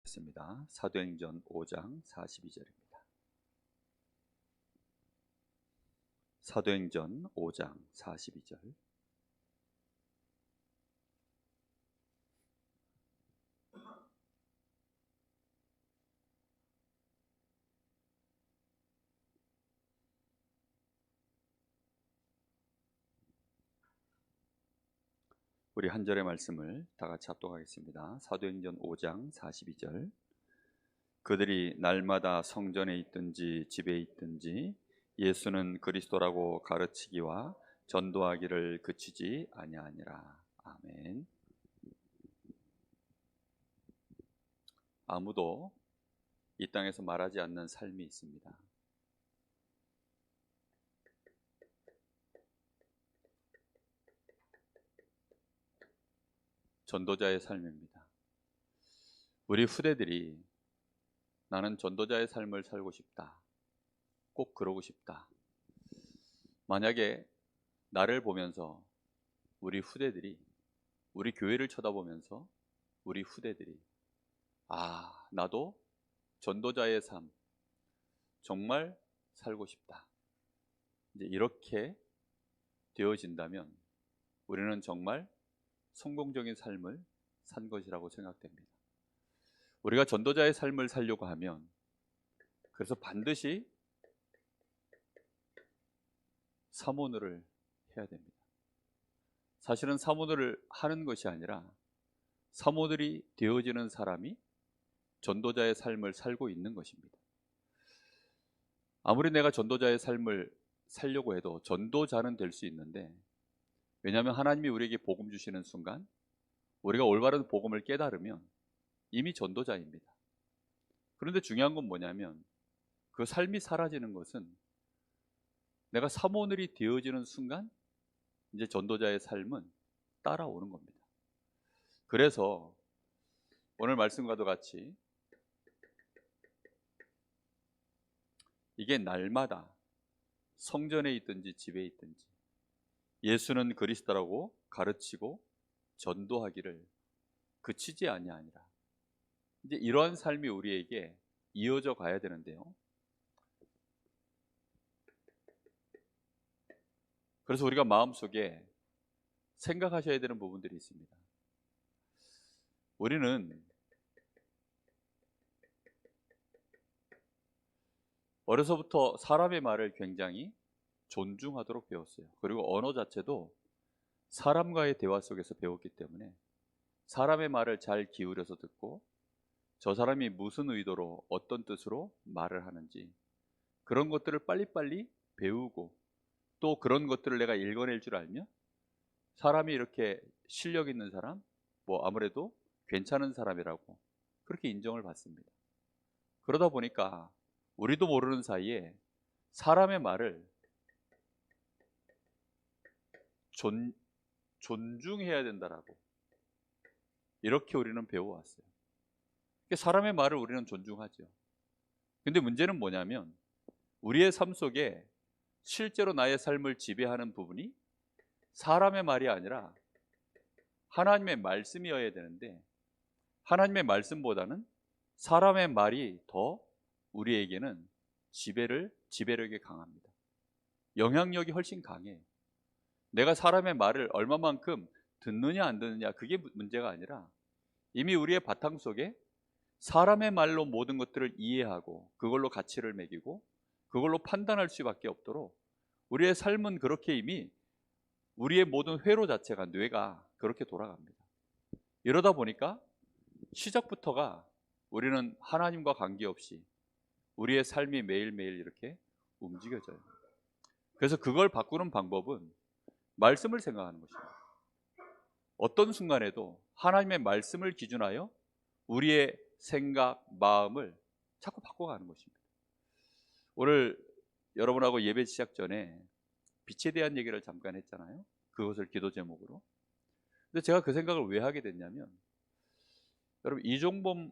습니다. 사도행전 5장 42절입니다. 사도행전 5장 42절. 우리 한 절의 말씀을 다 같이 합독하겠습니다. 사도행전 5장 42절. 그들이 날마다 성전에 있든지 집에 있든지 예수는 그리스도라고 가르치기와 전도하기를 그치지 아니하니라. 아멘. 아무도 이 땅에서 말하지 않는 삶이 있습니다. 전도자의 삶입니다. 우리 후대들이 나는 전도자의 삶을 살고 싶다, 꼭 그러고 싶다. 만약에 나를 보면서 우리 후대들이, 우리 교회를 쳐다보면서 우리 후대들이 나도 전도자의 삶 정말 살고 싶다, 이제 이렇게 되어진다면 우리는 정말 성공적인 삶을 산 것이라고 생각됩니다. 우리가 전도자의 삶을 살려고 하면 그래서 반드시 사모노를 해야 됩니다. 사실은 사모노를 하는 것이 아니라 사모들이 되어지는 사람이 전도자의 삶을 살고 있는 것입니다. 아무리 내가 전도자의 삶을 살려고 해도 전도자는 될 수 있는데, 왜냐하면 하나님이 우리에게 복음 주시는 순간 우리가 올바른 복음을 깨달으면 이미 전도자입니다. 그런데 중요한 건 뭐냐면 그 삶이 사라지는 것은 내가 사모늘이 되어지는 순간 이제 전도자의 삶은 따라오는 겁니다. 그래서 오늘 말씀과도 같이 이게 날마다 성전에 있든지 집에 있든지 예수는 그리스도라고 가르치고 전도하기를 그치지 아니하니라. 이제 이러한 삶이 우리에게 이어져 가야 되는데요. 그래서 우리가 마음속에 생각하셔야 되는 부분들이 있습니다. 우리는 어려서부터 사람의 말을 굉장히 존중하도록 배웠어요. 그리고 언어 자체도 사람과의 대화 속에서 배웠기 때문에 사람의 말을 잘 기울여서 듣고 저 사람이 무슨 의도로 어떤 뜻으로 말을 하는지 그런 것들을 빨리빨리 배우고, 또 그런 것들을 내가 읽어낼 줄 알면 사람이 이렇게 실력 있는 사람, 아무래도 괜찮은 사람이라고 그렇게 인정을 받습니다. 그러다 보니까 우리도 모르는 사이에 사람의 말을 존중해야 된다라고 이렇게 우리는 배워왔어요. 사람의 말을 우리는 존중하죠. 근데 문제는 뭐냐면 우리의 삶 속에 실제로 나의 삶을 지배하는 부분이 사람의 말이 아니라 하나님의 말씀이어야 되는데, 하나님의 말씀보다는 사람의 말이 더 우리에게는 지배력이 강합니다. 영향력이 훨씬 강해요. 내가 사람의 말을 얼마만큼 듣느냐 안 듣느냐 그게 문제가 아니라 이미 우리의 바탕 속에 사람의 말로 모든 것들을 이해하고 그걸로 가치를 매기고 그걸로 판단할 수밖에 없도록 우리의 삶은 그렇게 이미 우리의 모든 회로 자체가, 뇌가 그렇게 돌아갑니다. 이러다 보니까 시작부터가 우리는 하나님과 관계없이 우리의 삶이 매일매일 이렇게 움직여져요. 그래서 그걸 바꾸는 방법은 말씀을 생각하는 것입니다. 어떤 순간에도 하나님의 말씀을 기준하여 우리의 생각, 마음을 자꾸 바꿔가는 것입니다. 오늘 여러분하고 예배 시작 전에 빛에 대한 얘기를 잠깐 했잖아요. 그것을 기도 제목으로. 근데 제가 그 생각을 왜 하게 됐냐면, 여러분 이종범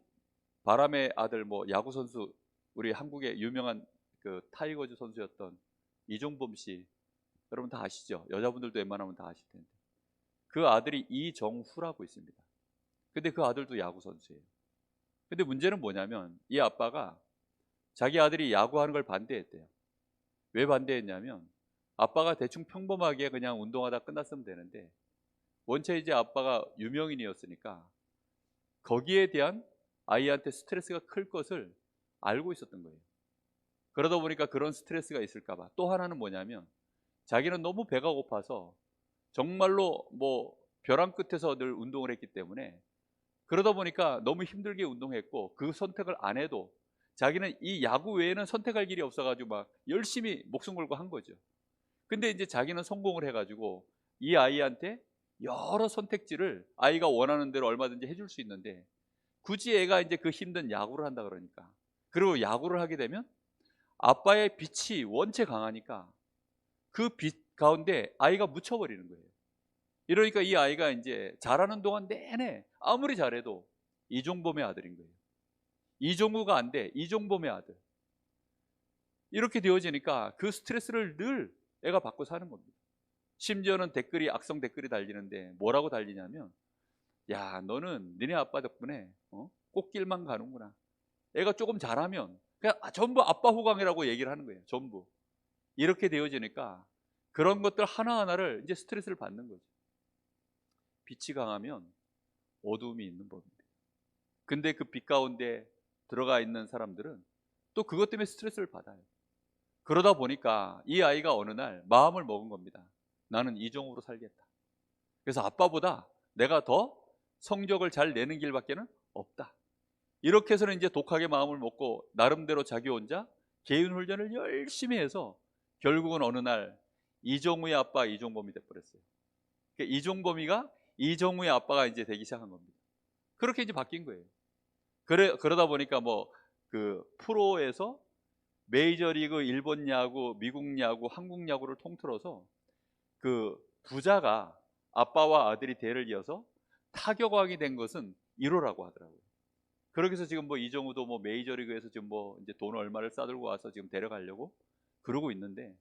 바람의 아들 야구 선수, 우리 한국의 유명한 그 타이거즈 선수였던 이종범 씨, 여러분 다 아시죠? 여자분들도 웬만하면 다 아실 텐데 그 아들이 이정후라고 있습니다. 근데 그 아들도 야구 선수예요. 근데 문제는 뭐냐면 이 아빠가 자기 아들이 야구하는 걸 반대했대요. 왜 반대했냐면 아빠가 대충 평범하게 그냥 운동하다 끝났으면 되는데 원체 이제 아빠가 유명인이었으니까 거기에 대한 아이한테 스트레스가 클 것을 알고 있었던 거예요. 그러다 보니까 그런 스트레스가 있을까 봐. 또 하나는 뭐냐면 자기는 너무 배가 고파서 정말로 뭐 벼랑 끝에서 늘 운동을 했기 때문에 그러다 보니까 너무 힘들게 운동했고 그 선택을 안 해도 자기는 이 야구 외에는 선택할 길이 없어가지고 막 열심히 목숨 걸고 한 거죠. 근데 이제 자기는 성공을 해가지고 이 아이한테 여러 선택지를 아이가 원하는 대로 얼마든지 해줄 수 있는데 굳이 애가 이제 그 힘든 야구를 한다 그러니까, 그리고 야구를 하게 되면 아빠의 빛이 원체 강하니까 그 빛 가운데 아이가 묻혀버리는 거예요. 이러니까 이 아이가 이제 자라는 동안 내내 아무리 잘해도 이종범의 아들인 거예요. 이종우가 안 돼. 이종범의 아들. 이렇게 되어지니까 그 스트레스를 늘 애가 받고 사는 겁니다. 심지어는 댓글이 악성 댓글이 달리는데 뭐라고 달리냐면, 야 너는 니네 아빠 덕분에 꽃길만 가는구나. 애가 조금 잘하면 그냥 전부 아빠 호강이라고 얘기를 하는 거예요. 전부. 이렇게 되어지니까 그런 것들 하나하나를 이제 스트레스를 받는 거죠. 빛이 강하면 어두움이 있는 법입니다. 근데 그 빛 가운데 들어가 있는 사람들은 또 그것 때문에 스트레스를 받아요. 그러다 보니까 이 아이가 어느 날 마음을 먹은 겁니다. 나는 이종으로 살겠다. 그래서 아빠보다 내가 더 성적을 잘 내는 길밖에는 없다. 이렇게 해서는 이제 독하게 마음을 먹고 나름대로 자기 혼자 개인 훈련을 열심히 해서 결국은 어느 날 이종우의 아빠 이종범이 돼버렸어요. 그러니까 이종범이가 이종우의 아빠가 이제 되기 시작한 겁니다. 그렇게 이제 바뀐 거예요. 그러다 보니까 뭐 그 프로에서 메이저리그, 일본 야구, 미국 야구, 한국 야구를 통틀어서 그 부자가 아빠와 아들이 대를 이어서 타격왕이 된 것은 1호라고 하더라고요. 그렇게 해서 지금 뭐 이정우도 뭐 메이저리그에서 지금 뭐 이제 돈 얼마를 싸들고 와서 지금 데려가려고 그러고 있는데,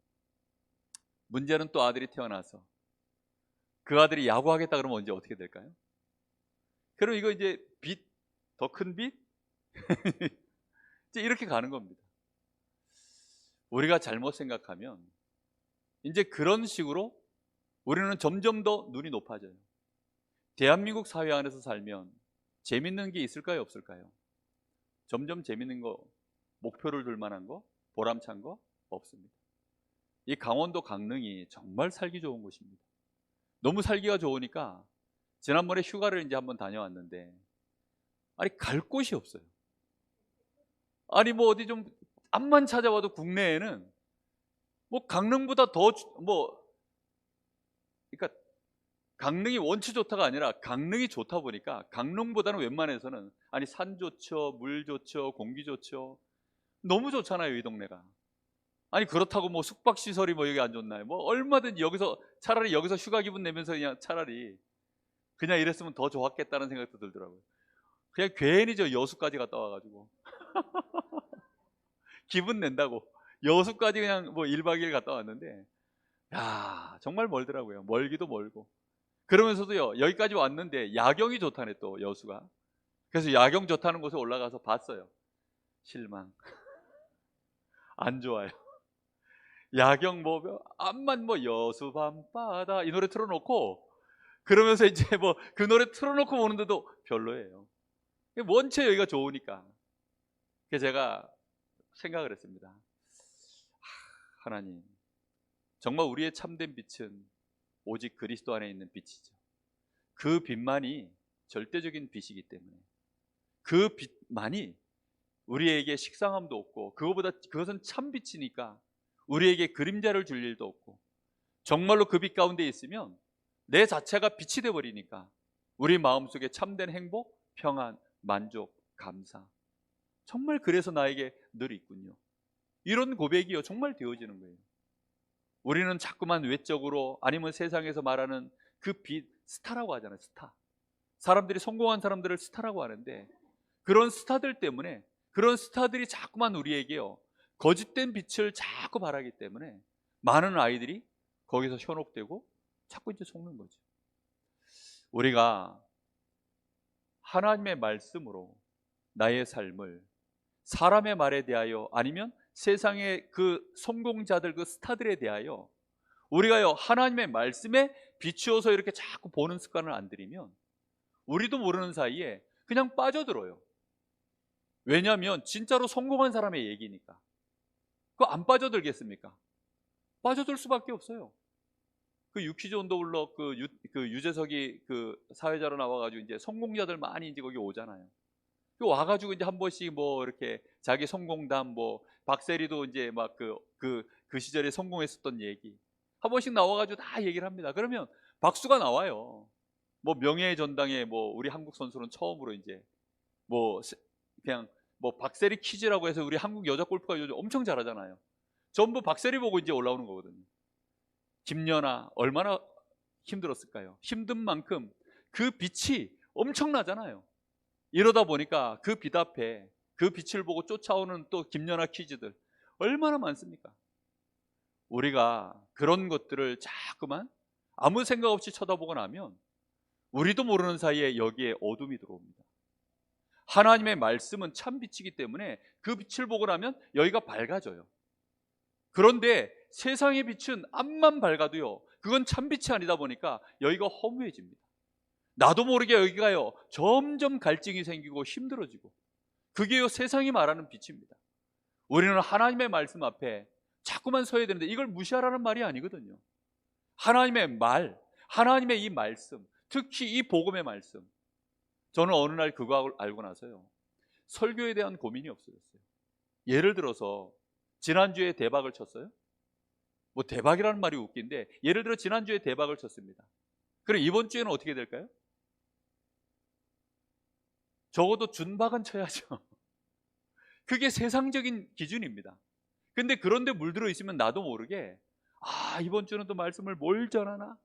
문제는 또 아들이 태어나서 그 아들이 야구하겠다 그러면 언제 어떻게 될까요? 그럼 이거 이제 빚, 더 큰 빚? 이제 이렇게 가는 겁니다. 우리가 잘못 생각하면 이제 그런 식으로 우리는 점점 더 눈이 높아져요. 대한민국 사회 안에서 살면 재밌는 게 있을까요, 없을까요? 점점 재밌는 거, 목표를 둘 만한 거, 보람찬 거 없습니다. 이 강원도 강릉이 정말 살기 좋은 곳입니다. 너무 살기가 좋으니까 지난번에 휴가를 이제 한번 다녀왔는데, 아니 갈 곳이 없어요. 아니 뭐 어디 좀 앞만 찾아봐도 국내에는 뭐 강릉보다 더 뭐, 그러니까 강릉이 원체 좋다가 아니라 강릉이 좋다 보니까 강릉보다는 웬만해서는, 아니 산 좋죠, 물 좋죠, 공기 좋죠. 너무 좋잖아요 이 동네가. 아니 그렇다고 뭐 숙박시설이 뭐 여기 안 좋나요? 뭐 얼마든지 여기서 차라리 여기서 휴가 기분 내면서 그냥 차라리 그냥 이랬으면 더 좋았겠다는 생각도 들더라고요. 그냥 괜히 저 여수까지 갔다 와가지고 기분 낸다고 여수까지 그냥 뭐 1박 2일 갔다 왔는데, 야 정말 멀더라고요. 멀기도 멀고. 그러면서도요 여기까지 왔는데 야경이 좋다네 또 여수가. 그래서 야경 좋다는 곳에 올라가서 봤어요. 실망. 안 좋아요. 야경 뭐 암만 뭐 여수 밤바다 이 노래 틀어놓고 그러면서 이제 뭐 그 노래 틀어놓고 보는데도 별로예요. 원체 여기가 좋으니까. 그래서 제가 생각을 했습니다. 하나님, 정말 우리의 참된 빛은 오직 그리스도 안에 있는 빛이죠. 그 빛만이 절대적인 빛이기 때문에 그 빛만이 우리에게 식상함도 없고, 그것은 참 빛이니까 우리에게 그림자를 줄 일도 없고, 정말로 그 빛 가운데 있으면 내 자체가 빛이 되어 버리니까 우리 마음속에 참된 행복, 평안, 만족, 감사, 정말 그래서 나에게 늘 있군요. 이런 고백이요 정말 되어지는 거예요. 우리는 자꾸만 외적으로 아니면 세상에서 말하는 그 빛, 스타라고 하잖아요. 스타. 사람들이 성공한 사람들을 스타라고 하는데, 그런 스타들 때문에, 그런 스타들이 자꾸만 우리에게요 거짓된 빛을 자꾸 발하기 때문에 많은 아이들이 거기서 현혹되고 자꾸 이제 속는 거죠. 우리가 하나님의 말씀으로 나의 삶을 사람의 말에 대하여 아니면 세상의 그 성공자들, 그 스타들에 대하여 우리가요 하나님의 말씀에 비추어서 이렇게 자꾸 보는 습관을 안 들이면 우리도 모르는 사이에 그냥 빠져들어요. 왜냐하면 진짜로 성공한 사람의 얘기니까. 그거 안 빠져들겠습니까? 빠져들 수밖에 없어요. 그 유퀴즈 온 더 블럭 그 유재석이 그 사회자로 나와가지고 이제 성공자들 많이 이제 거기 오잖아요. 그 와가지고 이제 한 번씩 뭐 이렇게 자기 성공담, 뭐 박세리도 이제 막 그 시절에 성공했었던 얘기 한 번씩 나와가지고 다 얘기를 합니다. 그러면 박수가 나와요. 뭐 명예의 전당에 뭐 우리 한국 선수는 처음으로 이제 뭐 그냥 뭐 박세리 퀴즈라고 해서 우리 한국 여자 골프가 요즘 엄청 잘하잖아요. 전부 박세리 보고 이제 올라오는 거거든요. 김연아 얼마나 힘들었을까요? 힘든 만큼 그 빛이 엄청나잖아요. 이러다 보니까 그 빛 앞에 그 빛을 보고 쫓아오는 또 김연아 퀴즈들 얼마나 많습니까? 우리가 그런 것들을 자꾸만 아무 생각 없이 쳐다보고 나면 우리도 모르는 사이에 여기에 어둠이 들어옵니다. 하나님의 말씀은 참 빛이기 때문에 그 빛을 보고 나면 여기가 밝아져요. 그런데 세상의 빛은 앞만 밝아도요 그건 참 빛이 아니다 보니까 여기가 허무해집니다. 나도 모르게 여기가요 점점 갈증이 생기고 힘들어지고 그게요 세상이 말하는 빛입니다. 우리는 하나님의 말씀 앞에 자꾸만 서야 되는데 이걸 무시하라는 말이 아니거든요. 하나님의 말, 하나님의 이 말씀, 특히 이 복음의 말씀, 저는 어느 날 그거 알고 나서요 설교에 대한 고민이 없어졌어요. 예를 들어서 지난주에 대박을 쳤어요. 뭐 대박이라는 말이 웃긴데 예를 들어 지난주에 대박을 쳤습니다. 그럼 이번 주에는 어떻게 될까요? 적어도 준박은 쳐야죠. 그게 세상적인 기준입니다. 근데 그런데 물들어 있으면 나도 모르게 이번 주는 또 말씀을 뭘 전하나?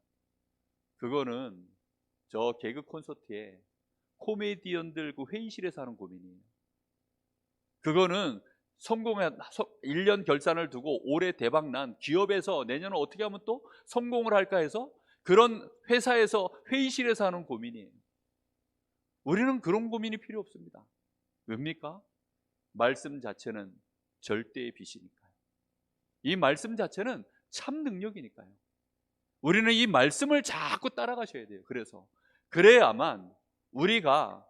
그거는 저 개그 콘서트에 코미디언들 그 회의실에서 하는 고민이에요. 그거는 성공한 1년 결산을 두고 올해 대박난 기업에서 내년은 어떻게 하면 또 성공을 할까 해서 그런 회사에서 회의실에서 하는 고민이에요. 우리는 그런 고민이 필요 없습니다. 왜입니까? 말씀 자체는 절대의 빛이니까요. 이 말씀 자체는 참 능력이니까요. 우리는 이 말씀을 자꾸 따라가셔야 돼요. 그래야만 우리가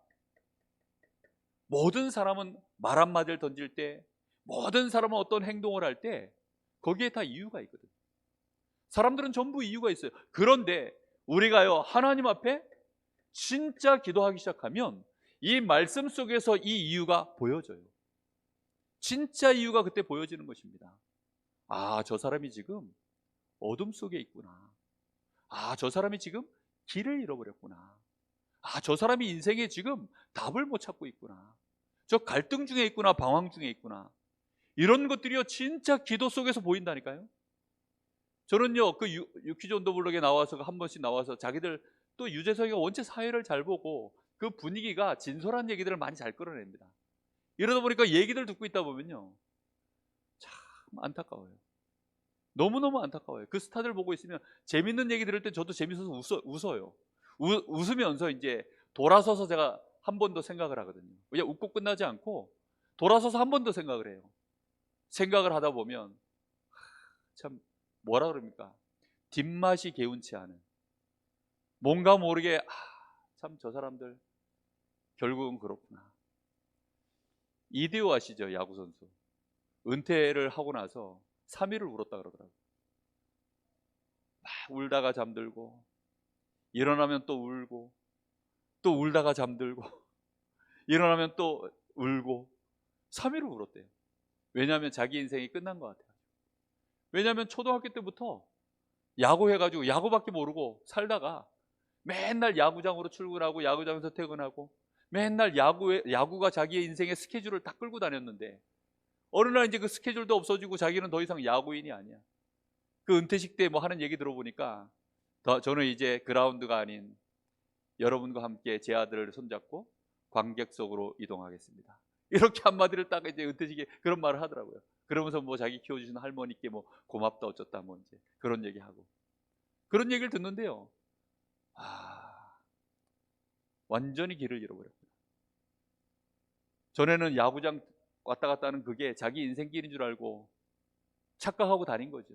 모든 사람은 말 한마디를 던질 때, 모든 사람은 어떤 행동을 할 때 거기에 다 이유가 있거든요. 사람들은 전부 이유가 있어요. 그런데 우리가요 하나님 앞에 진짜 기도하기 시작하면 이 말씀 속에서 이 이유가 보여져요. 진짜 이유가 그때 보여지는 것입니다. 저 사람이 지금 어둠 속에 있구나. 저 사람이 지금 길을 잃어버렸구나. 저 사람이 인생에 지금 답을 못 찾고 있구나. 저 갈등 중에 있구나. 방황 중에 있구나. 이런 것들이요 진짜 기도 속에서 보인다니까요. 저는요 그 유퀴즈 온 더 블럭에 나와서 한 번씩 나와서 자기들 또 유재석이가 원체 사회를 잘 보고 그 분위기가 진솔한 얘기들을 많이 잘 끌어냅니다. 이러다 보니까 얘기들 듣고 있다 보면요 참 안타까워요. 너무너무 안타까워요. 그 스타들 보고 있으면 재밌는 얘기 들을 때 저도 재밌어서 웃어요. 웃으면서 이제 돌아서서 제가 한 번 더 생각을 하거든요. 그냥 웃고 끝나지 않고 돌아서서 한 번 더 생각을 해요. 생각을 하다 보면 참 뭐라 그럽니까? 뒷맛이 개운치 않은, 뭔가 모르게 참 저 사람들 결국은 그렇구나. 이대호 아시죠? 야구 선수 은퇴를 하고 나서 3일을 울었다 그러더라고요. 막 울다가 잠들고 일어나면 또 울고 또 울다가 잠들고 일어나면 또 울고 3일을 울었대요. 왜냐하면 자기 인생이 끝난 것 같아요. 왜냐하면 초등학교 때부터 야구해가지고 야구밖에 모르고 살다가 맨날 야구장으로 출근하고 야구장에서 퇴근하고 맨날 야구가 자기의 인생의 스케줄을 다 끌고 다녔는데 어느 날 이제 그 스케줄도 없어지고 자기는 더 이상 야구인이 아니야. 그 은퇴식 때 뭐 하는 얘기 들어보니까 저는 이제 그라운드가 아닌 여러분과 함께 제 아들을 손잡고 관객석으로 이동하겠습니다. 이렇게 한마디를 딱 이제 은퇴식에 그런 말을 하더라고요. 그러면서 뭐 자기 키워주신 할머니께 뭐 고맙다 어쩌다 뭐 이제 그런 얘기하고 그런 얘기를 듣는데요. 완전히 길을 잃어버렸구나. 전에는 야구장 왔다 갔다 하는 그게 자기 인생길인 줄 알고 착각하고 다닌 거죠.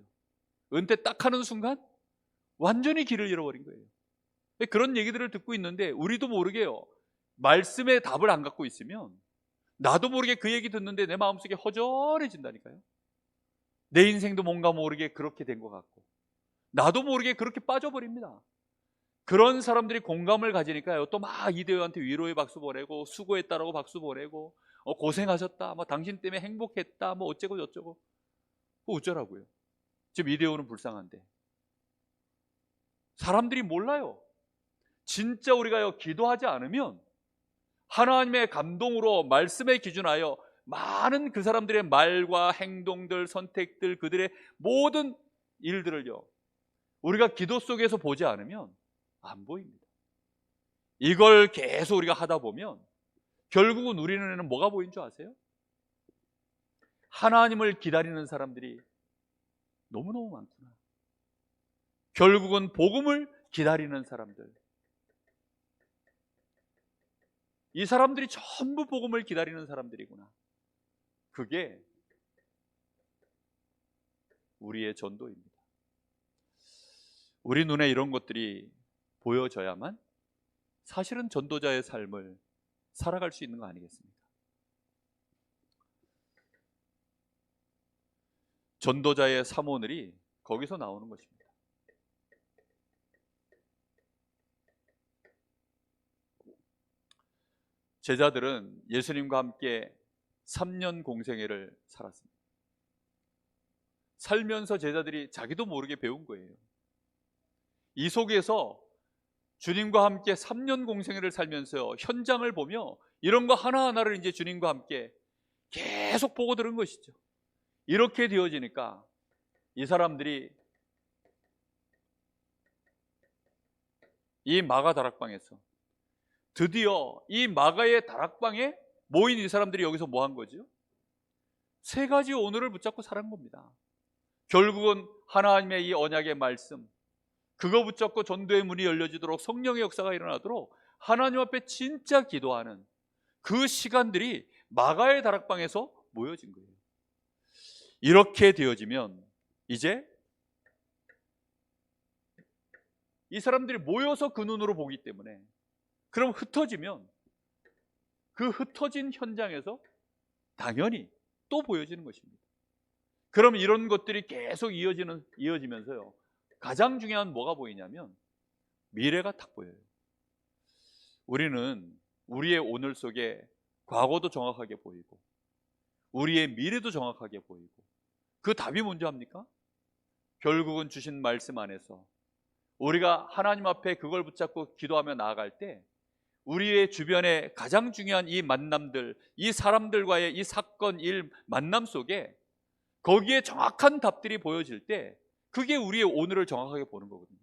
은퇴 딱 하는 순간 완전히 길을 잃어버린 거예요. 그런 얘기들을 듣고 있는데 우리도 모르게요, 말씀의 답을 안 갖고 있으면 나도 모르게 그 얘기 듣는데 내 마음속에 허전해진다니까요. 내 인생도 뭔가 모르게 그렇게 된 것 같고 나도 모르게 그렇게 빠져버립니다. 그런 사람들이 공감을 가지니까요, 또 막 이대호한테 위로의 박수 보내고 수고했다라고 박수 보내고 고생하셨다, 뭐 당신 때문에 행복했다, 뭐 어쩌고 저쩌고. 어쩌라고요? 지금 이대호는 불쌍한데. 사람들이 몰라요. 진짜 우리가요, 기도하지 않으면 하나님의 감동으로 말씀에 기준하여 많은 그 사람들의 말과 행동들, 선택들, 그들의 모든 일들을요, 우리가 기도 속에서 보지 않으면 안 보입니다. 이걸 계속 우리가 하다 보면 결국은 우리 눈에는 뭐가 보인 줄 아세요? 하나님을 기다리는 사람들이 너무너무 많구나. 결국은 복음을 기다리는 사람들, 이 사람들이 전부 복음을 기다리는 사람들이구나. 그게 우리의 전도입니다. 우리 눈에 이런 것들이 보여져야만 사실은 전도자의 삶을 살아갈 수 있는 거 아니겠습니까? 전도자의 삼오늘이 거기서 나오는 것입니다. 제자들은 예수님과 함께 3년 공생애를 살았습니다. 살면서 제자들이 자기도 모르게 배운 거예요. 이 속에서 주님과 함께 3년 공생애를 살면서 현장을 보며 이런 거 하나하나를 이제 주님과 함께 계속 보고 들은 것이죠. 이렇게 되어지니까 이 사람들이 이 마가 다락방에서 드디어 이 마가의 다락방에 모인 이 사람들이 여기서 뭐 한 거죠? 세 가지 오늘을 붙잡고 살은 겁니다. 결국은 하나님의 이 언약의 말씀, 그거 붙잡고 전도의 문이 열려지도록 성령의 역사가 일어나도록 하나님 앞에 진짜 기도하는 그 시간들이 마가의 다락방에서 모여진 거예요. 이렇게 되어지면 이제 이 사람들이 모여서 그 눈으로 보기 때문에, 그럼 흩어지면 그 흩어진 현장에서 당연히 또 보여지는 것입니다. 그럼 이런 것들이 계속 이어지면서요, 가장 중요한 뭐가 보이냐면 미래가 딱 보여요. 우리는 우리의 오늘 속에 과거도 정확하게 보이고 우리의 미래도 정확하게 보이고, 그 답이 뭔지 압니까? 결국은 주신 말씀 안에서 우리가 하나님 앞에 그걸 붙잡고 기도하며 나아갈 때 우리의 주변에 가장 중요한 이 만남들, 이 사람들과의 이 사건, 일, 만남 속에 거기에 정확한 답들이 보여질 때 그게 우리의 오늘을 정확하게 보는 거거든요.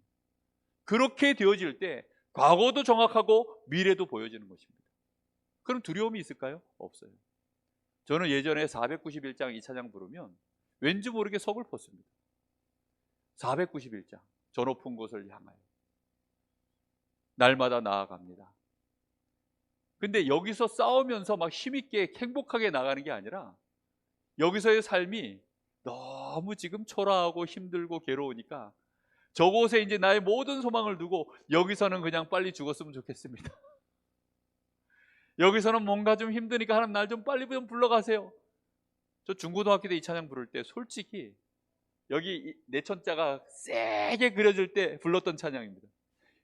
그렇게 되어질 때 과거도 정확하고 미래도 보여지는 것입니다. 그럼 두려움이 있을까요? 없어요. 저는 예전에 491장 이 찬양 부르면 왠지 모르게 서글펐습니다. 491장, 저 높은 곳을 향하여 날마다 나아갑니다. 근데 여기서 싸우면서 막 힘있게 행복하게 나가는 게 아니라 여기서의 삶이 너무 지금 초라하고 힘들고 괴로우니까 저곳에 이제 나의 모든 소망을 두고 여기서는 그냥 빨리 죽었으면 좋겠습니다. 여기서는 뭔가 좀 힘드니까 하나님 날 좀 빨리 좀 불러가세요. 저 중고등학교 때 이 찬양 부를 때 솔직히 여기 내천자가 세게 그려질 때 불렀던 찬양입니다.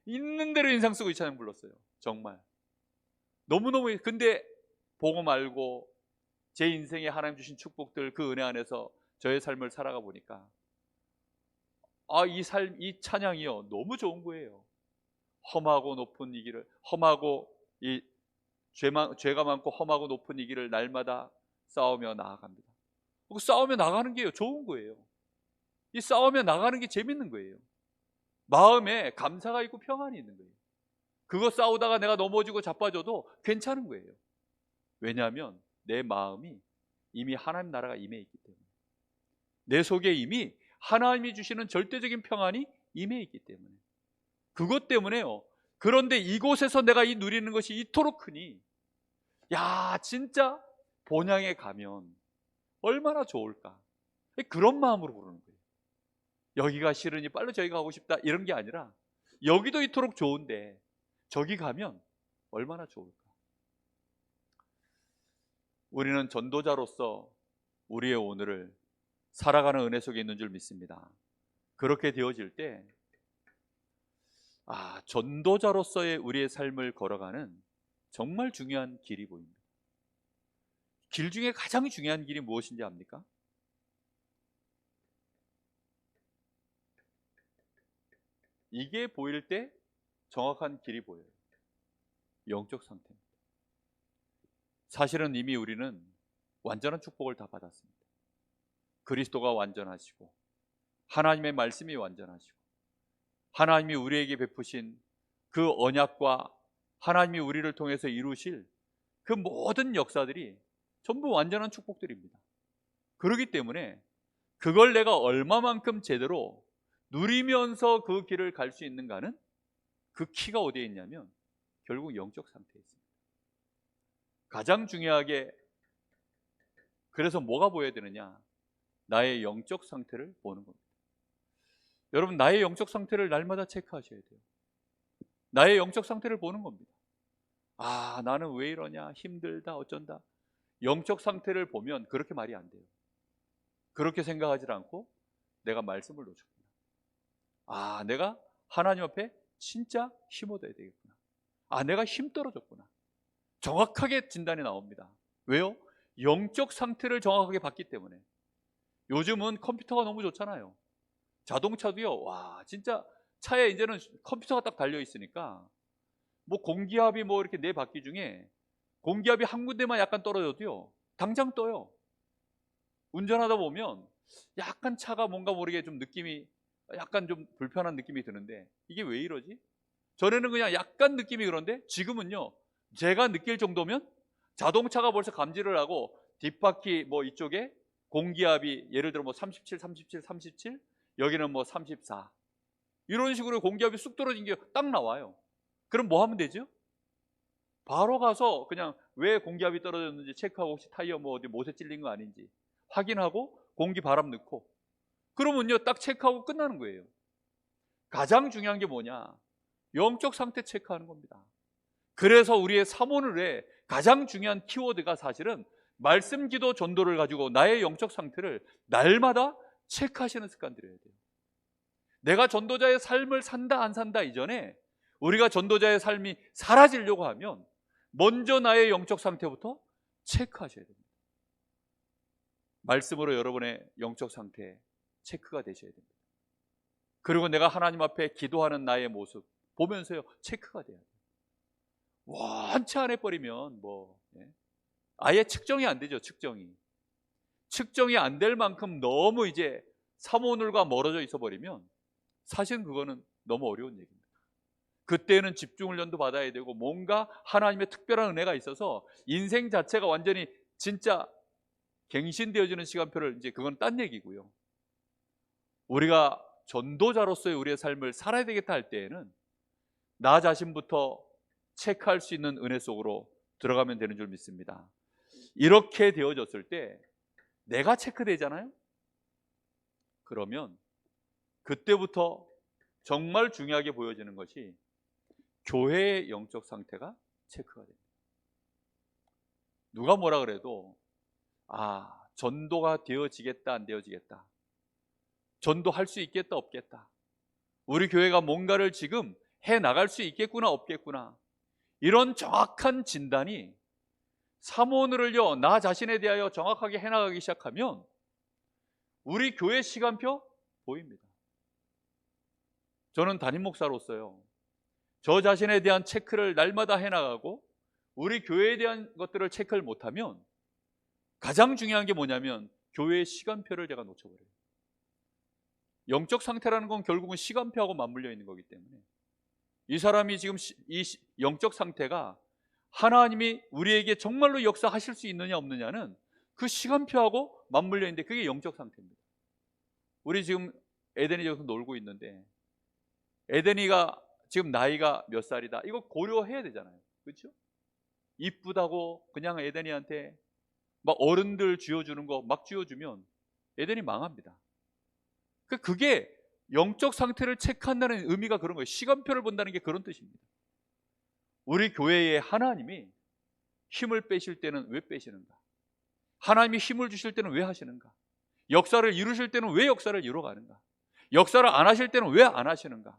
있는 대로 인상 쓰고 이 찬양 불렀어요. 정말 너무너무. 근데 복음 알고 제 인생에 하나님 주신 축복들, 그 은혜 안에서 저의 삶을 살아가 보니까 이 삶, 이 찬양이요 너무 좋은 거예요. 험하고 높은 이 길을, 험하고 이 죄가 많고 험하고 높은 이 길을 날마다 싸우며 나아갑니다. 그 싸우며 나가는 게 좋은 거예요. 이 싸우며 나가는 게 재밌는 거예요. 마음에 감사가 있고 평안이 있는 거예요. 그거 싸우다가 내가 넘어지고 자빠져도 괜찮은 거예요. 왜냐하면 내 마음이 이미 하나님 나라가 임해 있기 때문에, 내 속에 이미 하나님이 주시는 절대적인 평안이 임해 있기 때문에, 그것 때문에요. 그런데 이곳에서 내가 이 누리는 것이 이토록 크니 야, 진짜 본향에 가면 얼마나 좋을까. 그런 마음으로 부르는 거예요. 여기가 싫으니 빨리 저기 가고 싶다 이런 게 아니라 여기도 이토록 좋은데 저기 가면 얼마나 좋을까. 우리는 전도자로서 우리의 오늘을 살아가는 은혜 속에 있는 줄 믿습니다. 그렇게 되어질 때 전도자로서의 우리의 삶을 걸어가는 정말 중요한 길이 보입니다. 길 중에 가장 중요한 길이 무엇인지 압니까? 이게 보일 때 정확한 길이 보여요. 영적 상태입니다. 사실은 이미 우리는 완전한 축복을 다 받았습니다. 그리스도가 완전하시고 하나님의 말씀이 완전하시고 하나님이 우리에게 베푸신 그 언약과 하나님이 우리를 통해서 이루실 그 모든 역사들이 전부 완전한 축복들입니다. 그렇기 때문에 그걸 내가 얼마만큼 제대로 누리면서 그 길을 갈 수 있는가는 그 키가 어디에 있냐면 결국 영적 상태에 있습니다. 가장 중요하게 그래서 뭐가 보여야 되느냐? 나의 영적 상태를 보는 겁니다. 여러분, 나의 영적 상태를 날마다 체크하셔야 돼요. 나의 영적 상태를 보는 겁니다. 나는 왜 이러냐, 힘들다, 어쩐다. 영적 상태를 보면 그렇게 말이 안 돼요. 그렇게 생각하지 않고 내가 말씀을 놓쳤구나. 내가 하나님 앞에 진짜 힘 얻어야 되겠구나. 내가 힘 떨어졌구나. 정확하게 진단이 나옵니다. 왜요? 영적 상태를 정확하게 봤기 때문에. 요즘은 컴퓨터가 너무 좋잖아요. 자동차도요, 진짜 차에 이제는 컴퓨터가 딱 달려 있으니까 뭐 공기압이 뭐 이렇게 네 바퀴 중에 공기압이 한 군데만 약간 떨어져도요, 당장 떠요. 운전하다 보면 약간 차가 뭔가 모르게 좀 느낌이 약간 좀 불편한 느낌이 드는데 이게 왜 이러지? 전에는 그냥 약간 느낌이 그런데 지금은요, 제가 느낄 정도면 자동차가 벌써 감지를 하고 뒷바퀴 뭐 이쪽에 공기압이 예를 들어 뭐 37, 37, 37 여기는 뭐 34 이런 식으로 공기압이 쑥 떨어진 게 딱 나와요. 그럼 뭐 하면 되죠? 바로 가서 그냥 왜 공기압이 떨어졌는지 체크하고 혹시 타이어 뭐 어디 못에 찔린 거 아닌지 확인하고 공기 바람 넣고 그러면요 딱 체크하고 끝나는 거예요. 가장 중요한 게 뭐냐? 영적 상태 체크하는 겁니다. 그래서 우리의 사모늘의 가장 중요한 키워드가 사실은 말씀, 기도, 전도를 가지고 나의 영적 상태를 날마다 체크하시는 습관 들여야 돼요. 내가 전도자의 삶을 산다 안 산다 이전에 우리가 전도자의 삶이 사라지려고 하면 먼저 나의 영적 상태부터 체크하셔야 됩니다. 말씀으로 여러분의 영적 상태 체크가 되셔야 됩니다. 그리고 내가 하나님 앞에 기도하는 나의 모습 보면서요 체크가 돼야 돼요. 원치 안 해버리면 아예 측정이 안 되죠. 측정이 안 될 만큼 너무 이제 사모늘과 멀어져 있어 버리면 사실은 그거는 너무 어려운 얘기입니다. 그때는 집중훈련도 받아야 되고 뭔가 하나님의 특별한 은혜가 있어서 인생 자체가 완전히 진짜 갱신되어지는 시간표를 이제 그건 딴 얘기고요. 우리가 전도자로서의 우리의 삶을 살아야 되겠다 할 때에는 나 자신부터 체크할 수 있는 은혜 속으로 들어가면 되는 줄 믿습니다. 이렇게 되어졌을 때 내가 체크되잖아요. 그러면 그때부터 정말 중요하게 보여지는 것이 교회의 영적 상태가 체크가 됩니다. 누가 뭐라 그래도 전도가 되어지겠다 안 되어지겠다, 전도할 수 있겠다 없겠다, 우리 교회가 뭔가를 지금 해나갈 수 있겠구나 없겠구나, 이런 정확한 진단이 사모늘을요 나 자신에 대하여 정확하게 해나가기 시작하면 우리 교회 시간표 보입니다. 저는 담임 목사로서요 저 자신에 대한 체크를 날마다 해나가고 우리 교회에 대한 것들을 체크를 못하면 가장 중요한 게 뭐냐면 교회의 시간표를 제가 놓쳐버려요. 영적 상태라는 건 결국은 시간표하고 맞물려 있는 거기 때문에 이 사람이 지금 이 영적 상태가 하나님이 우리에게 정말로 역사하실 수 있느냐 없느냐는 그 시간표하고 맞물려 있는데 그게 영적 상태입니다. 우리 지금 에덴이 저기서 놀고 있는데 에덴이가 지금 나이가 몇 살이다 이거 고려해야 되잖아요. 그렇죠? 이쁘다고 그냥 에덴이한테 막 어른들 쥐어주는 거 막 쥐어주면 에덴이 망합니다. 그게 영적 상태를 체크한다는 의미가 그런 거예요. 시간표를 본다는 게 그런 뜻입니다. 우리 교회에 하나님이 힘을 빼실 때는 왜 빼시는가? 하나님이 힘을 주실 때는 왜 하시는가? 역사를 이루실 때는 왜 역사를 이루어가는가? 역사를 안 하실 때는 왜 안 하시는가?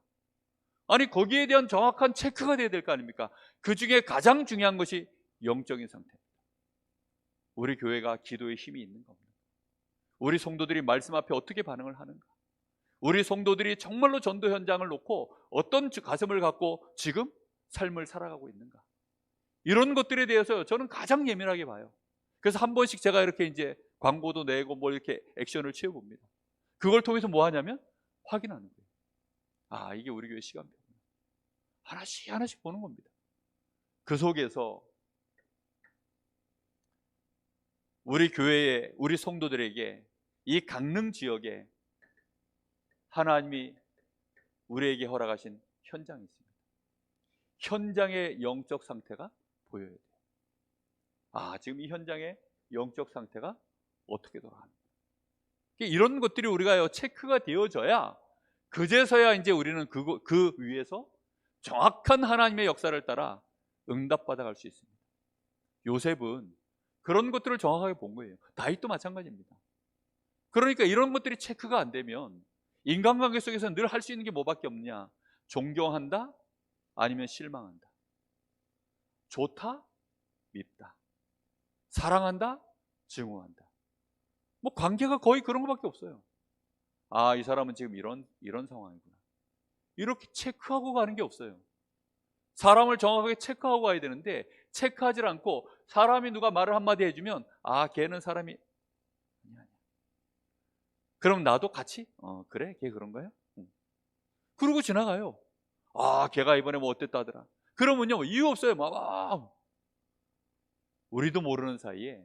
아니, 거기에 대한 정확한 체크가 돼야 될 거 아닙니까? 그 중에 가장 중요한 것이 영적인 상태입니다. 우리 교회가 기도에 힘이 있는가 없는가? 우리 성도들이 말씀 앞에 어떻게 반응을 하는가? 우리 성도들이 정말로 전도 현장을 놓고 어떤 가슴을 갖고 지금 삶을 살아가고 있는가? 이런 것들에 대해서 저는 가장 예민하게 봐요. 그래서 한 번씩 제가 이렇게 이제 광고도 내고 뭐 이렇게 액션을 취해봅니다. 그걸 통해서 뭐 하냐면 확인하는 거예요. 아, 이게 우리 교회 시간표구나. 하나씩 하나씩 보는 겁니다. 그 속에서 우리 교회에, 우리 성도들에게 이 강릉 지역에 하나님이 우리에게 허락하신 현장이 있습니다. 현장의 영적 상태가 보여야 돼요. 아, 지금 이 현장의 영적 상태가 어떻게 돌아가는가? 이런 것들이 우리가 체크가 되어져야 그제서야 이제 우리는 그 위에서 정확한 하나님의 역사를 따라 응답받아 갈 수 있습니다. 요셉은 그런 것들을 정확하게 본 거예요. 다윗도 마찬가지입니다. 그러니까 이런 것들이 체크가 안 되면 인간관계 속에서 늘 할 수 있는 게 뭐밖에 없냐? 존경한다? 아니면 실망한다. 좋다? 밉다. 사랑한다? 증오한다. 뭐 관계가 거의 그런 것밖에 없어요. 아, 이 사람은 지금 이런 상황이구나. 이렇게 체크하고 가는 게 없어요. 사람을 정확하게 체크하고 가야 되는데 체크하지 않고 사람이 누가 말을 한마디 해주면 아, 걔는 사람이 아니야. 그럼 나도 같이 그래? 걔 그런 거야? 그러고 지나가요. 아, 걔가 이번에 뭐 어땠다 하더라. 그러면요, 이유 없어요. 막 우리도 모르는 사이에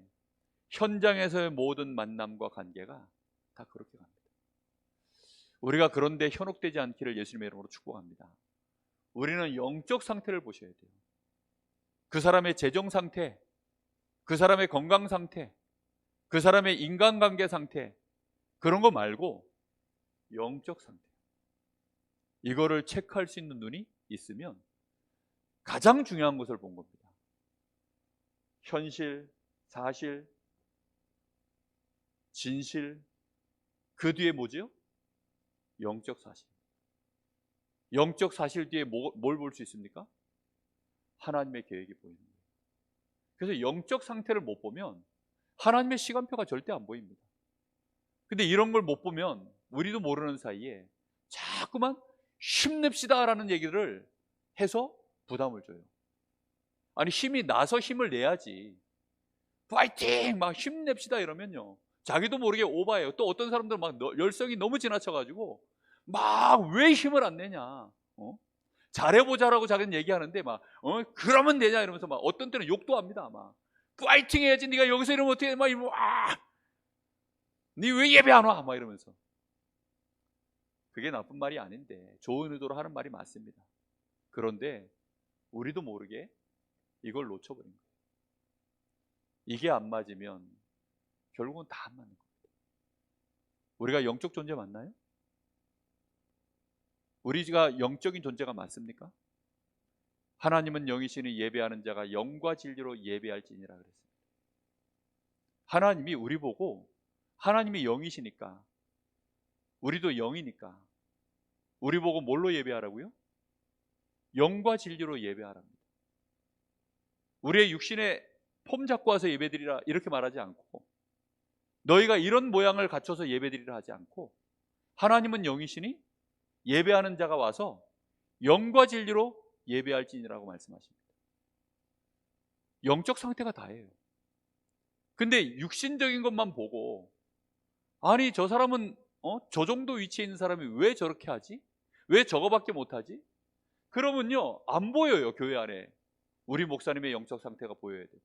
현장에서의 모든 만남과 관계가 다 그렇게 갑니다. 우리가 그런데 현혹되지 않기를 예수님의 이름으로 축복합니다. 우리는 영적 상태를 보셔야 돼요. 그 사람의 재정 상태, 그 사람의 건강 상태, 그 사람의 인간관계 상태, 그런 거 말고 영적 상태, 이거를 체크할 수 있는 눈이 있으면 가장 중요한 것을 본 겁니다. 현실, 사실, 진실, 그 뒤에 뭐죠? 영적 사실. 영적 사실 뒤에 뭘 볼 수 있습니까? 하나님의 계획이 보이는 거예요. 그래서 영적 상태를 못 보면 하나님의 시간표가 절대 안 보입니다. 근데 이런 걸 못 보면 우리도 모르는 사이에 자꾸만 힘냅시다 라는 얘기를 해서 부담을 줘요. 아니, 힘이 나서 힘을 내야지. 파이팅! 막 힘냅시다 이러면요, 자기도 모르게 오바해요. 또 어떤 사람들은 막 열성이 너무 지나쳐가지고 막 왜 힘을 안 내냐, 잘해보자라고 자기는 얘기하는데 막 그러면 되냐 이러면서 막 어떤 때는 욕도 합니다. 막 파이팅 해야지, 네가 여기서 이러면 어떻게 해? 막 이러면 네 왜 예배 안 와? 막 이러면서. 그게 나쁜 말이 아닌데 좋은 의도로 하는 말이 맞습니다. 그런데 우리도 모르게 이걸 놓쳐버린 거예요. 이게 안 맞으면 결국은 다 안 맞는 겁니다. 우리가 영적 존재 맞나요? 우리가 영적인 존재가 맞습니까? 하나님은 영이시니 예배하는 자가 영과 진리로 예배할지니라 그랬습니다. 하나님이 우리 보고, 하나님이 영이시니까, 우리도 영이니까 우리 보고 뭘로 예배하라고요? 영과 진리로 예배하랍니다. 우리의 육신의 폼 잡고 와서 예배드리라 이렇게 말하지 않고, 너희가 이런 모양을 갖춰서 예배드리라 하지 않고, 하나님은 영이시니 예배하는 자가 와서 영과 진리로 예배할지니라고 말씀하십니다. 영적 상태가 다예요. 근데 육신적인 것만 보고, 아니 저 사람은 저 정도 위치에 있는 사람이 왜 저렇게 하지? 왜 저거밖에 못하지? 그러면요, 안 보여요. 교회 안에 우리 목사님의 영적 상태가 보여야 되고,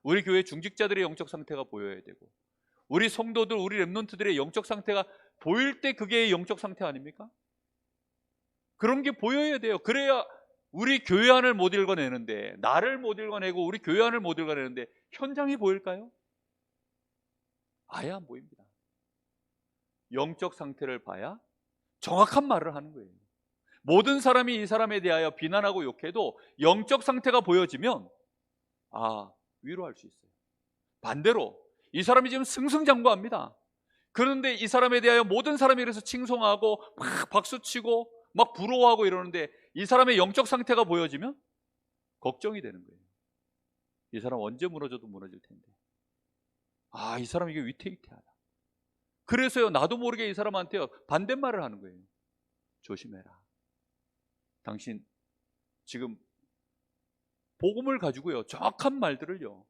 우리 교회 중직자들의 영적 상태가 보여야 되고, 우리 성도들, 우리 렘넌트들의 영적 상태가 보일 때 그게 영적 상태 아닙니까? 그런 게 보여야 돼요. 그래야 우리 교회 안을 못 읽어내는데, 나를 못 읽어내고 우리 교회 안을 못 읽어내는데 현장이 보일까요? 아예 안 보입니다. 영적 상태를 봐야 정확한 말을 하는 거예요. 모든 사람이 이 사람에 대하여 비난하고 욕해도 영적 상태가 보여지면 위로할 수 있어요. 반대로 이 사람이 지금 승승장구합니다. 그런데 이 사람에 대하여 모든 사람이 그래서 칭송하고 막 박수치고 막 부러워하고 이러는데 이 사람의 영적 상태가 보여지면 걱정이 되는 거예요. 이 사람 언제 무너져도 무너질 텐데, 이 사람 이게 위태위태하다. 그래서요, 나도 모르게 이 사람한테 반대말을 하는 거예요. 조심해라. 당신 지금 복음을 가지고요, 정확한 말들을요,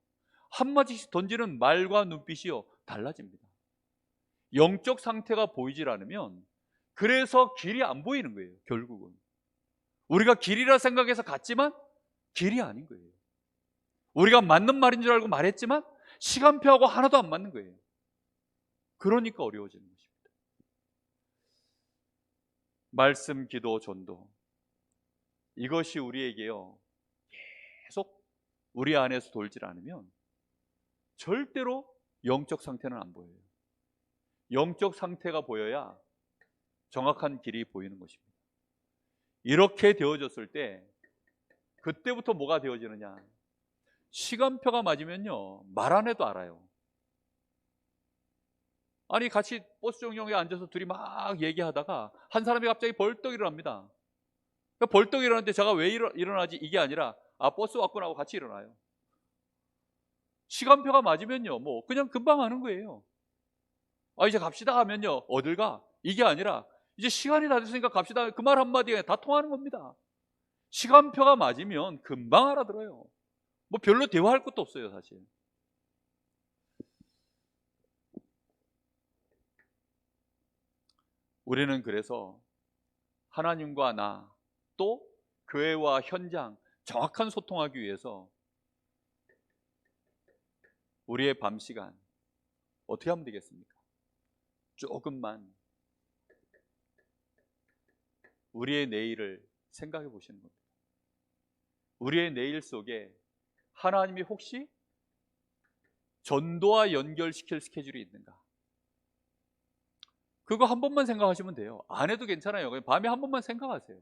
한마디씩 던지는 말과 눈빛이요 달라집니다. 영적 상태가 보이질 않으면 그래서 길이 안 보이는 거예요. 결국은 우리가 길이라 생각해서 갔지만 길이 아닌 거예요. 우리가 맞는 말인 줄 알고 말했지만 시간표하고 하나도 안 맞는 거예요. 그러니까 어려워지는 것입니다. 말씀, 기도, 전도, 이것이 우리에게요 계속 우리 안에서 돌질 않으면 절대로 영적 상태는 안 보여요. 영적 상태가 보여야 정확한 길이 보이는 것입니다. 이렇게 되어졌을 때 그때부터 뭐가 되어지느냐, 시간표가 맞으면요 말 안 해도 알아요. 아니 같이 버스 정류장에 앉아서 둘이 막 얘기하다가 한 사람이 갑자기 벌떡 일어납니다. 벌떡 일어났는데 제가 왜 일어나지 이게 아니라 버스 왔구나 하고 같이 일어나요. 시간표가 맞으면요 뭐 그냥 금방 하는 거예요. 이제 갑시다 하면요 어딜 가? 이게 아니라 이제 시간이 다 됐으니까 갑시다, 그 말 한마디에 다 통하는 겁니다. 시간표가 맞으면 금방 알아들어요. 뭐 별로 대화할 것도 없어요 사실. 우리는 그래서 하나님과 나, 또 교회와 현장 정확한 소통하기 위해서 우리의 밤 시간 어떻게 하면 되겠습니까? 조금만 우리의 내일을 생각해 보시는 겁니다. 우리의 내일 속에 하나님이 혹시 전도와 연결시킬 스케줄이 있는가? 그거 한 번만 생각하시면 돼요. 안 해도 괜찮아요. 그냥 밤에 한 번만 생각하세요.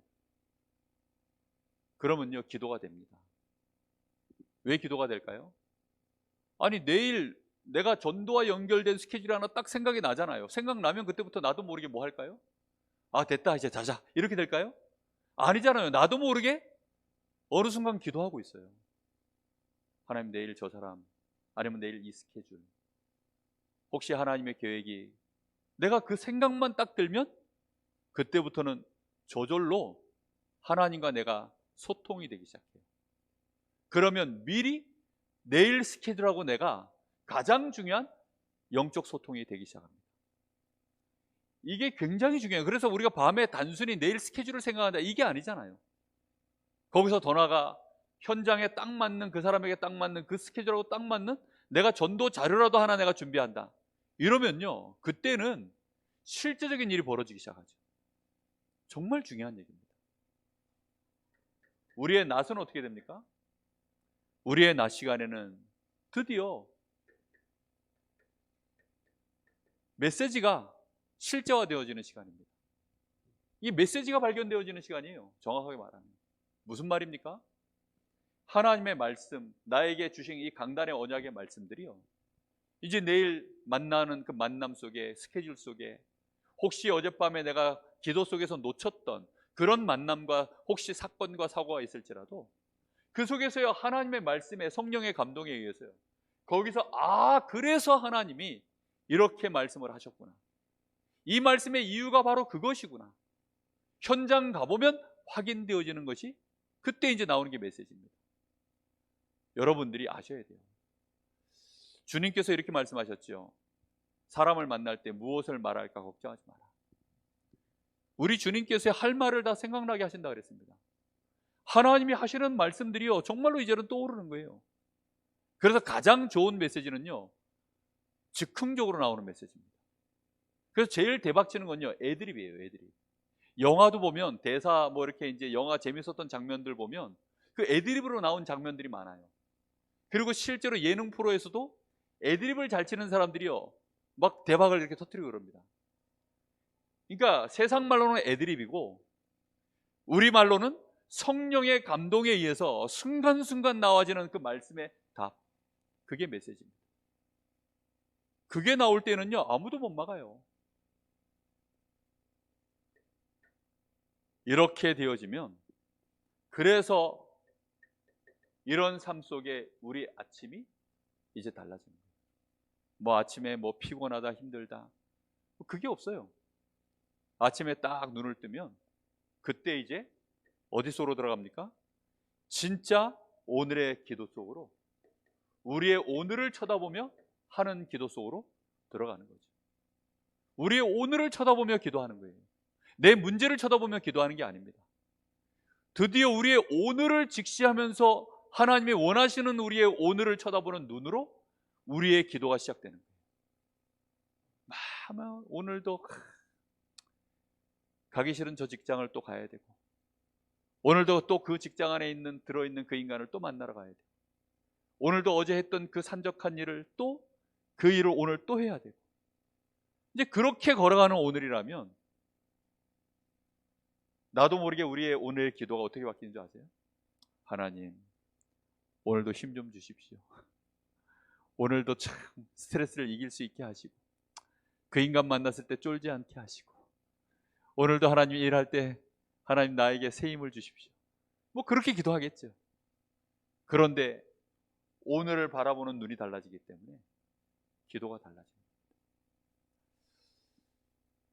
그러면요 기도가 됩니다. 왜 기도가 될까요? 아니 내일 내가 전도와 연결된 스케줄이 하나 딱 생각이 나잖아요. 생각나면 그때부터 나도 모르게 뭐 할까요? 됐다 이제 자자 이렇게 될까요? 아니잖아요. 나도 모르게 어느 순간 기도하고 있어요. 하나님 내일 저 사람, 아니면 내일 이 스케줄, 혹시 하나님의 계획이, 내가 그 생각만 딱 들면 그때부터는 저절로 하나님과 내가 소통이 되기 시작해요. 그러면 미리 내일 스케줄하고 내가 가장 중요한 영적 소통이 되기 시작합니다. 이게 굉장히 중요해요. 그래서 우리가 밤에 단순히 내일 스케줄을 생각한다 이게 아니잖아요. 거기서 더 나아가 현장에 딱 맞는, 그 사람에게 딱 맞는, 그 스케줄하고 딱 맞는 내가 전도 자료라도 하나 내가 준비한다 이러면요 그때는 실제적인 일이 벌어지기 시작하죠. 정말 중요한 얘기입니다. 우리의 낮은 어떻게 됩니까? 우리의 낮 시간에는 드디어 메시지가 실제화되어지는 시간입니다. 이 메시지가 발견되어지는 시간이에요. 정확하게 말하면 무슨 말입니까? 하나님의 말씀, 나에게 주신 이 강단의 언약의 말씀들이요 이제 내일 만나는 그 만남 속에, 스케줄 속에, 혹시 어젯밤에 내가 기도 속에서 놓쳤던 그런 만남과 혹시 사건과 사고가 있을지라도 그 속에서요 하나님의 말씀에, 성령의 감동에 의해서요 거기서 그래서 하나님이 이렇게 말씀을 하셨구나, 이 말씀의 이유가 바로 그것이구나, 현장 가보면 확인되어지는 것이 그때 이제 나오는 게 메시지입니다. 여러분들이 아셔야 돼요. 주님께서 이렇게 말씀하셨죠. 사람을 만날 때 무엇을 말할까 걱정하지 마라. 우리 주님께서 할 말을 다 생각나게 하신다 그랬습니다. 하나님이 하시는 말씀들이요 정말로 이제는 떠오르는 거예요. 그래서 가장 좋은 메시지는요 즉흥적으로 나오는 메시지입니다. 그래서 제일 대박치는 건요 애드립이에요. 애드립. 영화도 보면 대사 뭐 이렇게 이제 영화 재밌었던 장면들 보면 그 애드립으로 나온 장면들이 많아요. 그리고 실제로 예능 프로에서도 애드립을 잘 치는 사람들이요 막 대박을 이렇게 터뜨리고 그럽니다. 그러니까 세상 말로는 애드립이고 우리 말로는 성령의 감동에 의해서 순간순간 나와지는 그 말씀의 답, 그게 메시지입니다. 그게 나올 때는요 아무도 못 막아요. 이렇게 되어지면, 그래서 이런 삶 속에 우리 아침이 이제 달라집니다. 뭐 아침에 뭐 피곤하다 힘들다 그게 없어요. 아침에 딱 눈을 뜨면 그때 이제 어디 속으로 들어갑니까? 진짜 오늘의 기도 속으로, 우리의 오늘을 쳐다보며 하는 기도 속으로 들어가는 거죠. 우리의 오늘을 쳐다보며 기도하는 거예요. 내 문제를 쳐다보며 기도하는 게 아닙니다. 드디어 우리의 오늘을 직시하면서 하나님이 원하시는 우리의 오늘을 쳐다보는 눈으로 우리의 기도가 시작되는 거예요. 아마 오늘도 가기 싫은 저 직장을 또 가야 되고, 오늘도 또 그 직장 안에 들어있는 그 인간을 또 만나러 가야 되고, 오늘도 어제 했던 그 산적한 일을 또 그 일을 오늘 또 해야 되고, 이제 그렇게 걸어가는 오늘이라면 나도 모르게 우리의 오늘의 기도가 어떻게 바뀌는 줄 아세요? 하나님, 오늘도 힘 좀 주십시오. 오늘도 참 스트레스를 이길 수 있게 하시고, 그 인간 만났을 때 쫄지 않게 하시고, 오늘도 하나님 일할 때 하나님 나에게 새 힘을 주십시오. 뭐 그렇게 기도하겠죠. 그런데 오늘을 바라보는 눈이 달라지기 때문에 기도가 달라집니다.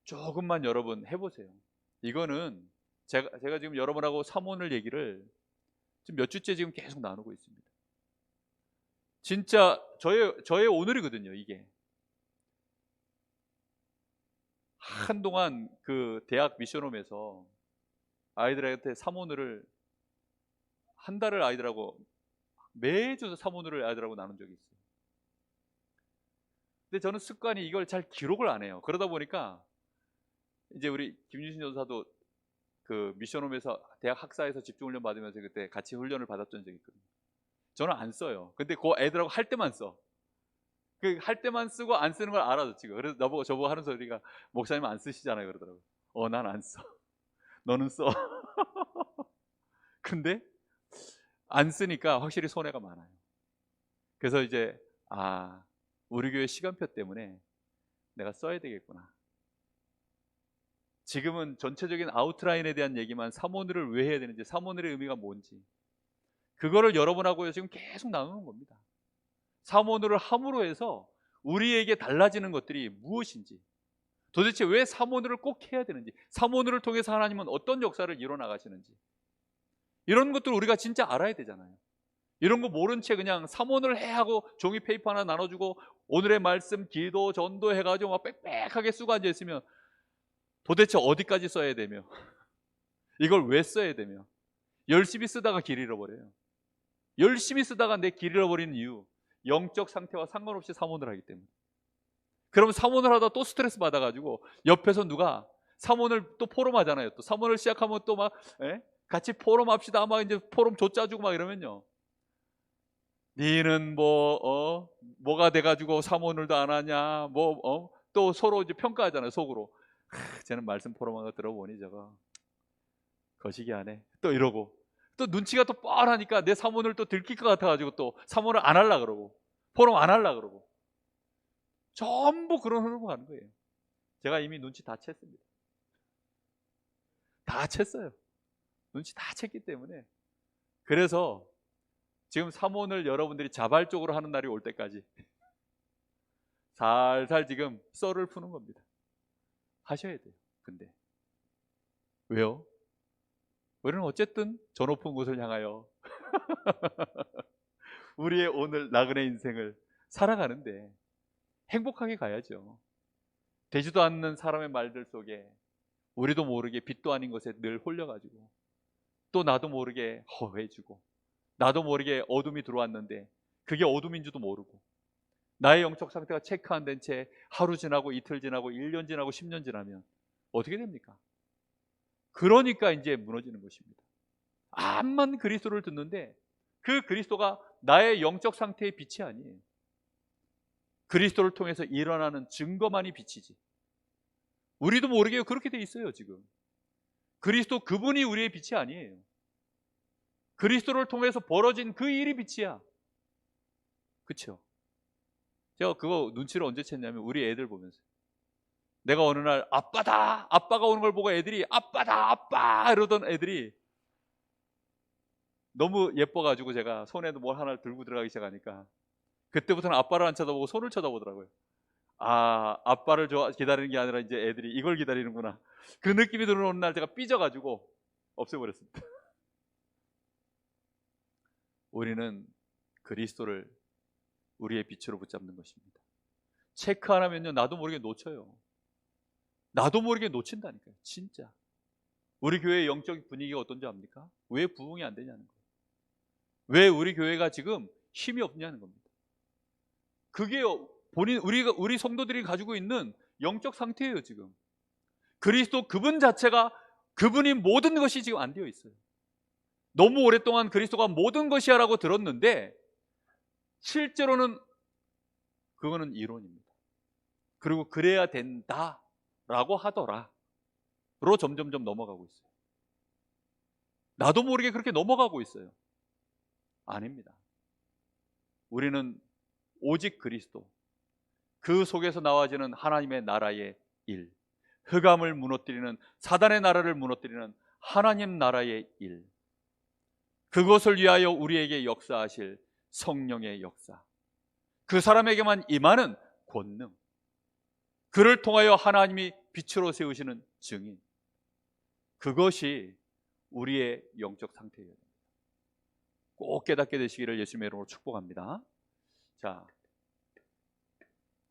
조금만 여러분 해보세요. 이거는 제가 지금 여러분하고 삼오늘 얘기를 지금 몇 주째 지금 계속 나누고 있습니다. 진짜 저의 오늘이거든요. 이게 한동안 그 대학 미션홈에서 아이들한테 삼오늘을 한 달을 아이들하고 매주 삼오늘을 아이들하고 나눈 적이 있어요. 근데 저는 습관이 이걸 잘 기록을 안 해요. 그러다 보니까 이제 우리 김유신 전사도 그 미션홈에서 대학 학사에서 집중훈련 받으면서 그때 같이 훈련을 받았던 적이 있거든요. 저는 안 써요. 근데 그 애들하고 할 때만 써. 그 할 때만 쓰고 안 쓰는 걸 알아서 지금. 그래서 저보고 하는 소리가 목사님 안 쓰시잖아요 그러더라고요. 난 안 써. 너는 써. 근데 안 쓰니까 확실히 손해가 많아요. 그래서 이제 우리 교회 시간표 때문에 내가 써야 되겠구나. 지금은 전체적인 아웃라인에 대한 얘기만, 삼오늘을 왜 해야 되는지, 삼오늘의 의미가 뭔지, 그거를 여러분하고 지금 계속 나누는 겁니다. 삼오늘을 함으로 해서 우리에게 달라지는 것들이 무엇인지, 도대체 왜 삼오늘을 꼭 해야 되는지, 삼오늘을 통해서 하나님은 어떤 역사를 이뤄 나가시는지, 이런 것들 우리가 진짜 알아야 되잖아요. 이런 거 모른 채 그냥 삼오늘 해 하고 종이 페이퍼 하나 나눠주고 오늘의 말씀 기도 전도 해가지고 막 빽빽하게 쓰고 앉아있으면 도대체 어디까지 써야 되며 이걸 왜 써야 되며, 열심히 쓰다가 길 잃어버려요. 열심히 쓰다가 내 길 잃어버리는 이유, 영적 상태와 상관없이 삼오늘 하기 때문에. 그러면 삼오늘 하다 또 스트레스 받아가지고 옆에서 누가 삼오늘 또 포럼 하잖아요. 또 삼오늘 시작하면 또 막 같이 포럼 합시다 막 이제 포럼 조짜주고 막 이러면요, 니는 뭐가 돼가지고 삼오늘도 안 하냐, 또 서로 이제 평가하잖아요 속으로. 쟤는 말씀 포럼한 거 들어보니 저거 거시기 하네 또 이러고, 또 눈치가 또 뻔하니까 내 삼오늘 또 들킬 것 같아가지고 또 삼오늘 안 하려 그러고 포럼 안 하려 그러고, 전부 그런 흐름으로 가는 거예요. 제가 이미 눈치 다 챘습니다. 다 챘어요. 눈치 다 챘기 때문에. 그래서 지금 삼오늘 여러분들이 자발적으로 하는 날이 올 때까지 살살 지금 썰을 푸는 겁니다. 하셔야 돼요. 근데 왜요? 우리는 어쨌든 저 높은 곳을 향하여 우리의 오늘 나그네 인생을 살아가는데 행복하게 가야죠. 되지도 않는 사람의 말들 속에 우리도 모르게 빛도 아닌 것에 늘 홀려가지고, 또 나도 모르게 허해지고, 나도 모르게 어둠이 들어왔는데 그게 어둠인 줄도 모르고, 나의 영적 상태가 체크 안 된 채 하루 지나고 이틀 지나고 1년 지나고 10년 지나면 어떻게 됩니까? 그러니까 이제 무너지는 것입니다. 암만 그리스도를 듣는데 그 그리스도가 나의 영적 상태의 빛이 아니에요. 그리스도를 통해서 일어나는 증거만이 빛이지. 우리도 모르게 그렇게 돼 있어요. 지금 그리스도 그분이 우리의 빛이 아니에요. 그리스도를 통해서 벌어진 그 일이 빛이야. 그렇죠? 제가 그거 눈치를 언제 챘냐면 우리 애들 보면서, 내가 어느 날 아빠다, 아빠가 오는 걸 보고 애들이 아빠다, 아빠 이러던 애들이 너무 예뻐가지고 제가 손에도 뭘 하나 들고 들어가기 시작하니까 그때부터는 아빠를 안 쳐다보고 손을 쳐다보더라고요. 아, 아빠를 기다리는 게 아니라 이제 애들이 이걸 기다리는구나. 그 느낌이 들어오는 날 제가 삐져가지고 없애버렸습니다. 우리는 그리스도를 우리의 빛으로 붙잡는 것입니다. 체크 안 하면요, 나도 모르게 놓쳐요. 나도 모르게 놓친다니까요. 진짜. 우리 교회의 영적 분위기가 어떤지 압니까? 왜 부흥이 안 되냐는 거예요. 왜 우리 교회가 지금 힘이 없냐는 겁니다. 그게 우리 성도들이 가지고 있는 영적 상태예요. 지금 그리스도 그분 자체가, 그분이 모든 것이 지금 안 되어 있어요. 너무 오랫동안 그리스도가 모든 것이야 라고 들었는데 실제로는 그거는 이론입니다. 그리고 그래야 된다 라고 하더라 로 점점점 넘어가고 있어요. 나도 모르게 그렇게 넘어가고 있어요. 아닙니다. 우리는 오직 그리스도, 그 속에서 나와지는 하나님의 나라의 일, 흑암을 무너뜨리는, 사단의 나라를 무너뜨리는 하나님 나라의 일, 그것을 위하여 우리에게 역사하실 성령의 역사, 그 사람에게만 임하는 권능, 그를 통하여 하나님이 빛으로 세우시는 증인, 그것이 우리의 영적 상태예요. 꼭 깨닫게 되시기를 예수님의 이름으로 축복합니다. 자,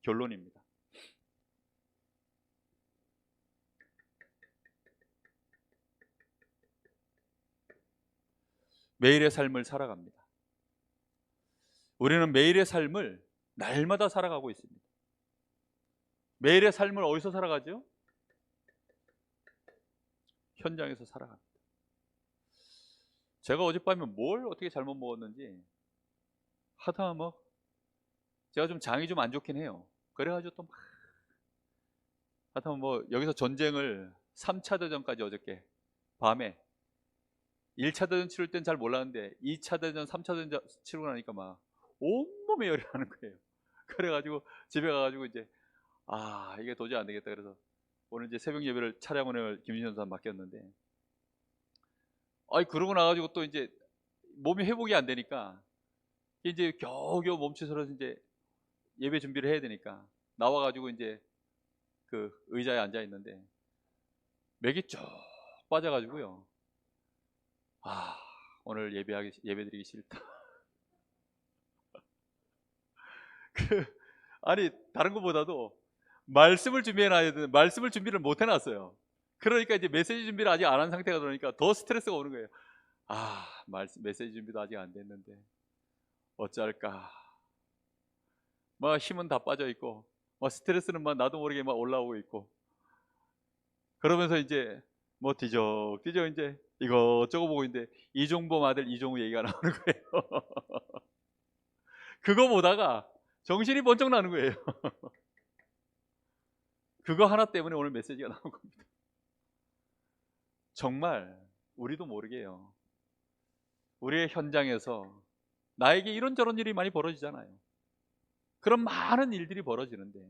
결론입니다. 매일의 삶을 살아갑니다. 우리는 매일의 삶을 날마다 살아가고 있습니다. 매일의 삶을 어디서 살아가죠? 현장에서 살아갑니다. 제가 어젯밤에 뭘 어떻게 잘못 먹었는지 하다 뭐 제가 좀 장이 좀 안 좋긴 해요. 그래가지고 또 막 하다 뭐 여기서 전쟁을 3차 대전까지 어저께 밤에 1차 대전 치를 땐 잘 몰랐는데 2차 대전, 3차 대전 치르고 나니까 막 온몸에 열이 나는 거예요. 그래가지고 집에 가가지고 이제 이게 도저히 안 되겠다. 그래서 오늘 이제 새벽 예배를 차량원을 김진현 선수 맡겼는데, 그러고 나가지고 또 이제 몸이 회복이 안 되니까 이제 겨우겨우 몸치서서 이제 예배 준비를 해야 되니까 나와가지고 이제 그 의자에 앉아 있는데 맥이 쭉 빠져가지고요. 오늘 예배드리기 싫다. 아니 다른 것보다도 말씀을 준비해놔야 되는데 말씀을 준비를 못 해놨어요. 그러니까 이제 메시지 준비를 아직 안 한 상태가 그러니까 더 스트레스가 오는 거예요. 메시지 준비도 아직 안 됐는데 어쩔까. 막 힘은 다 빠져 있고, 막 스트레스는 막 나도 모르게 막 올라오고 있고, 그러면서 이제 뭐 뒤적뒤적 이제 이것저것 보고 있는데 이종범 아들 이종우 얘기가 나오는 거예요. 그거 보다가 정신이 번쩍 나는 거예요. 그거 하나 때문에 오늘 메시지가 나온 겁니다. 정말 우리도 모르게요, 우리의 현장에서 나에게 이런저런 일이 많이 벌어지잖아요. 그런 많은 일들이 벌어지는데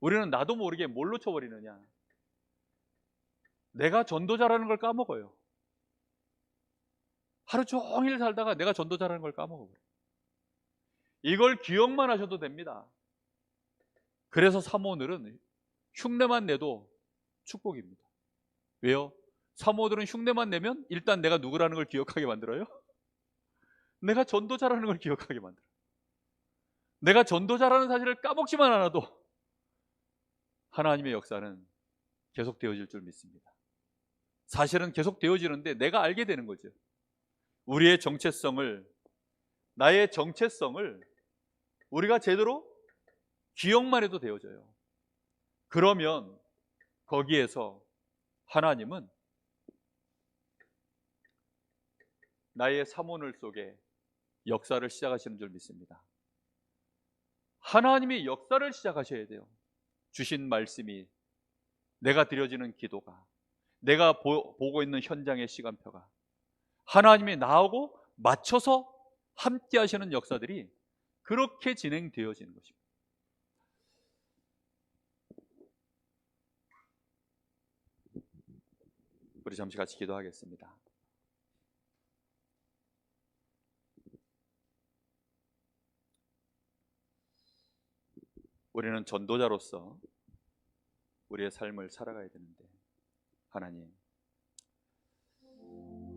우리는 나도 모르게 뭘 놓쳐버리느냐, 내가 전도자라는 걸 까먹어요. 하루 종일 살다가 내가 전도자라는 걸 까먹어요. 이걸 기억만 하셔도 됩니다. 그래서 사모들은 흉내만 내도 축복입니다. 왜요? 사모들은 흉내만 내면 일단 내가 누구라는 걸 기억하게 만들어요. 내가 전도자라는 걸 기억하게 만들어요. 내가 전도자라는 사실을 까먹지만 않아도 하나님의 역사는 계속되어질 줄 믿습니다. 사실은 계속되어지는데 내가 알게 되는 거죠. 우리의 정체성을, 나의 정체성을 우리가 제대로 기억만 해도 되어져요. 그러면 거기에서 하나님은 나의 사모늘 속에 역사를 시작하시는 줄 믿습니다. 하나님이 역사를 시작하셔야 돼요. 주신 말씀이, 내가 드려지는 기도가, 내가 보고 있는 현장의 시간표가 하나님이 나하고 맞춰서 함께 하시는 역사들이 그렇게 진행되어지는 것입니다. 우리 잠시 같이 기도하겠습니다. 우리는 전도자로서 우리의 삶을 살아가야 되는데,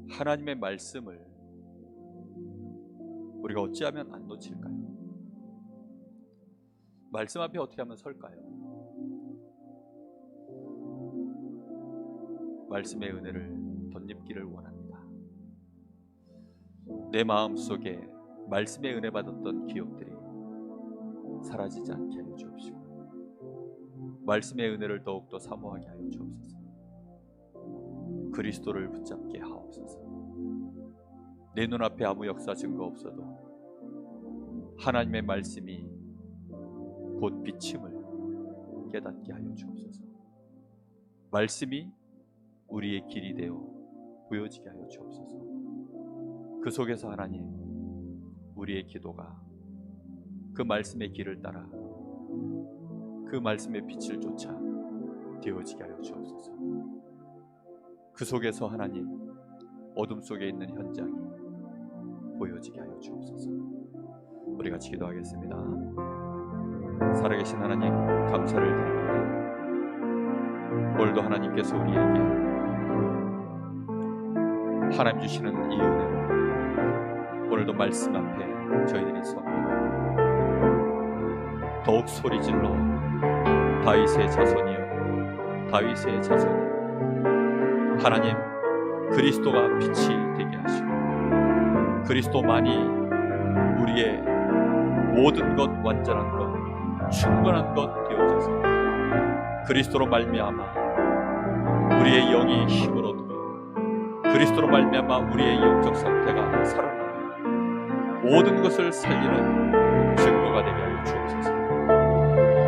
하나님의 말씀을 우리가 어찌하면 안 놓칠까요? 말씀 앞에 어떻게 하면 설까요? 말씀의 은혜를 덧입기를 원합니다. 내 마음 속에 말씀의 은혜 받았던 기억들이 사라지지 않게 하여 주옵시고, 말씀의 은혜를 더욱더 사모하게 하여 주옵소서. 그리스도를 붙잡게 하옵소서. 내 눈앞에 아무 역사 증거 없어도 하나님의 말씀이 곧 비침을 깨닫게 하여 주옵소서. 말씀이 우리의 길이 되어 보여지게 하여 주옵소서. 그 속에서 하나님, 우리의 기도가 그 말씀의 길을 따라 그 말씀의 빛을 쫓아 되어지게 하여 주옵소서. 그 속에서 하나님, 어둠 속에 있는 현장이 보여지게 하여 주옵소서. 우리 같이 기도하겠습니다. 살아계신 하나님, 감사를 드립니다. 오늘도 하나님께서 우리에게 하나님 주시는 이 은혜로 오늘도 말씀 앞에 저희들이 섭니다. 더욱 소리질러 다윗의 자손이여, 다윗의 자손이여, 하나님, 그리스도가 빛이 되게 하시고 그리스도만이 우리의 모든 것, 완전한 것, 충분한 것 되어져서 그리스도로 말미암아 우리의 영이 힘을 얻으며 그리스도로 말미암아 우리의 영적 상태가 살아나며 모든 것을 살리는 증거가 되게 하여 주옵소서.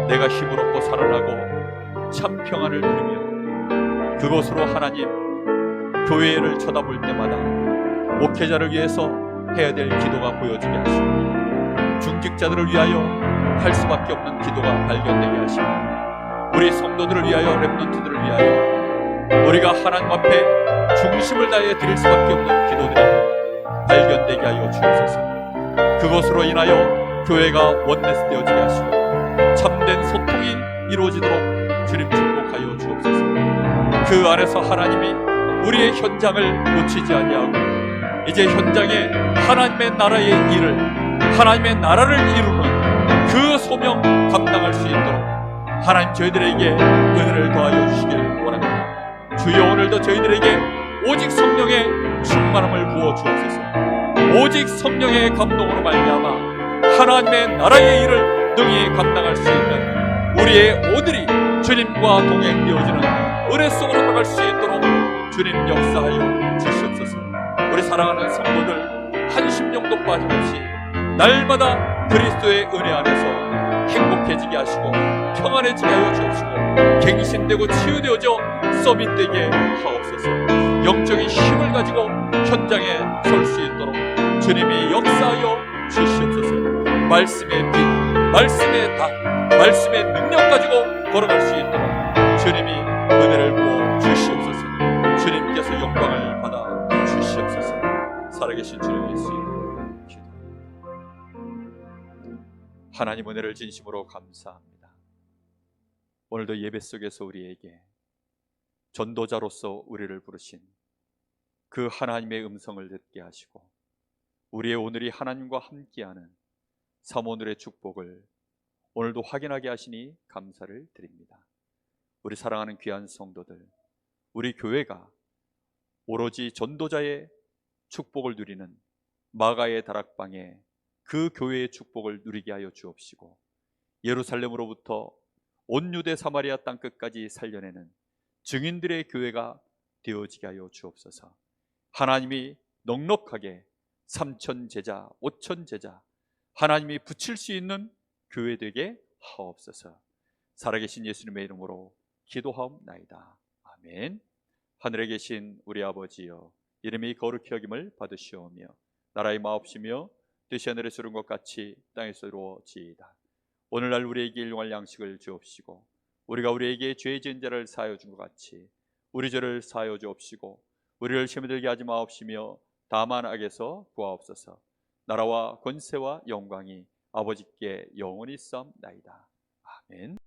내가 힘을 얻고 살아나고 참 평안을 누리며 그것으로 하나님, 교회를 쳐다볼 때마다 목회자를 위해서 해야 될 기도가 보여지게 하시고 중직자들을 위하여 할 수밖에 없는 기도가 발견되게 하시고 우리 성도들을 위하여, 렘넌트들을 위하여 우리가 하나님 앞에 중심을 다해 드릴 수밖에 없는 기도들이 발견되게 하여 주옵소서. 그것으로 인하여 교회가 원내스 되어지게 하시고 참된 소통이 이루어지도록 주님 축복하여 주옵소서. 그 안에서 하나님이 우리의 현장을 놓치지 아니하고 이제 현장에 하나님의 나라의 일을, 하나님의 나라를 이루는 그 소명 감당할 수 있도록 하나님 저희들에게 은혜를 더하여 주시길 원합니다. 주여, 오늘도 저희들에게 오직 성령의 충만함을 부어 주옵소서. 오직 성령의 감동으로 말미암아 하나님의 나라의 일을 능히 감당할 수 있는 우리의 오늘이 주님과 동행되어지는 은혜 속으로 나갈 수 있도록 주님 역사하여 주시옵소서. 우리 사랑하는 성도들 한 심령도 빠짐없이 날마다 그리스도의 은혜 안에서 행복해지게 하시고 평안해지게 하여 주옵시고 갱신되고 치유되어져 서밋되게 하옵소서. 영적인 힘을 가지고 현장에 설 수 있도록 주님이 역사하여 주시옵소서. 말씀의 빛, 말씀의 닭, 말씀의 능력 가지고 걸어갈 수 있도록 주님이 은혜를 부어 주시옵소서. 주님께서 영광을 받아 주시옵소서. 살아계신 주님 예수 이름으로 기도합니다. 하나님, 은혜를 진심으로 감사합니다. 오늘도 예배 속에서 우리에게 전도자로서 우리를 부르신 그 하나님의 음성을 듣게 하시고 우리의 오늘이 하나님과 함께하는 사모늘의 축복을 오늘도 확인하게 하시니 감사를 드립니다. 우리 사랑하는 귀한 성도들, 우리 교회가 오로지 전도자의 축복을 누리는 마가의 다락방에 그 교회의 축복을 누리게 하여 주옵시고 예루살렘으로부터 온 유대 사마리아 땅 끝까지 살려내는 증인들의 교회가 되어지게 하여 주옵소서. 하나님이 넉넉하게 3천 제자, 5천 제자 하나님이 붙일 수 있는 교회 되게 하옵소서. 살아계신 예수님의 이름으로 기도하옵나이다. 아멘. 하늘에 계신 우리 아버지여, 이름이 거룩히 여김을 받으시오며 나라의 마옵시며 뜻이 하늘에서 이룬 것 같이 땅에서 이루어지이다. 오늘날 우리에게 일용할 양식을 주옵시고 우리가 우리에게 죄 지은 자를 사하여 준 것 같이 우리 죄를 사하여 주옵시고 우리를 시험에 들게 하지 마옵시며 다만 악에서 구하옵소서. 나라와 권세와 영광이 아버지께 영원히 있사옵나이다. 아멘.